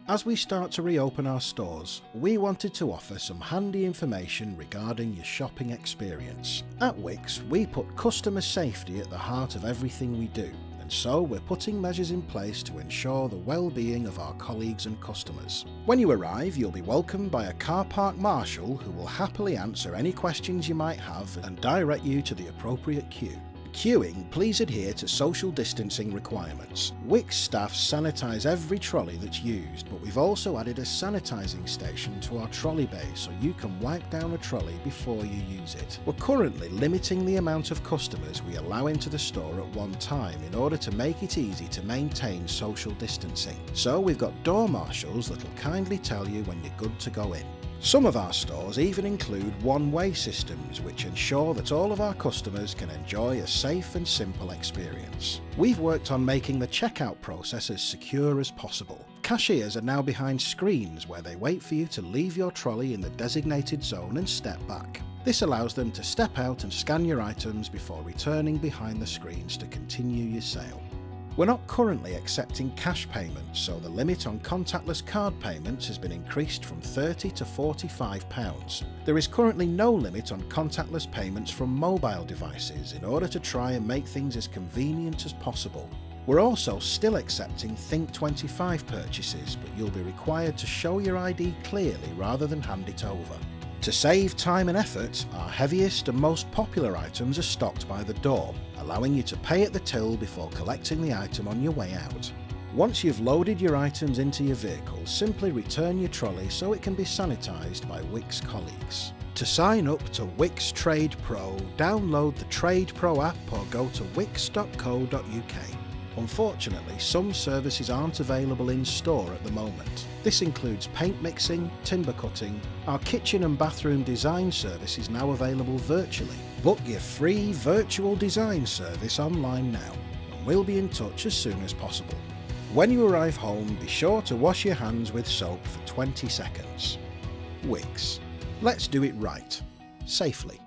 As we start to reopen our stores, we wanted to offer some handy information regarding your shopping experience. At Wickes, we put customer safety at the heart of everything we do, and so we're putting measures in place to ensure the well-being of our colleagues and customers. When you arrive, you'll be welcomed by a car park marshal who will happily answer any questions you might have and direct you to the appropriate queue. Queuing, please adhere to social distancing requirements. Wickes staff sanitise every trolley that's used, but we've also added a sanitising station to our trolley bay so you can wipe down a trolley before you use it. We're currently limiting the amount of customers we allow into the store at one time in order to make it easy to maintain social distancing. So we've got door marshals that'll kindly tell you when you're good to go in. Some of our stores even include one-way systems which ensure that all of our customers can enjoy a safe and simple experience. We've worked on making the checkout process as secure as possible. Cashiers are now behind screens where they wait for you to leave your trolley in the designated zone and step back. This allows them to step out and scan your items before returning behind the screens to continue your sale. We're not currently accepting cash payments, so the limit on contactless card payments has been increased from £30 to £45. There is currently no limit on contactless payments from mobile devices in order to try and make things as convenient as possible. We're also still accepting Think25 purchases, but you'll be required to show your ID clearly rather than hand it over. To save time and effort, our heaviest and most popular items are stocked by the door, allowing you to pay at the till before collecting the item on your way out. Once you've loaded your items into your vehicle, simply return your trolley so it can be sanitised by Wickes colleagues. To sign up to Wickes Trade Pro, download the Trade Pro app or go to wickes.co.uk. Unfortunately, some services aren't available in store at the moment. This includes paint mixing, timber cutting. Our kitchen and bathroom design service is now available virtually. Book your free virtual design service online now, and we'll be in touch as soon as possible. When you arrive home, be sure to wash your hands with soap for 20 seconds. Wickes. Let's do it right. Safely.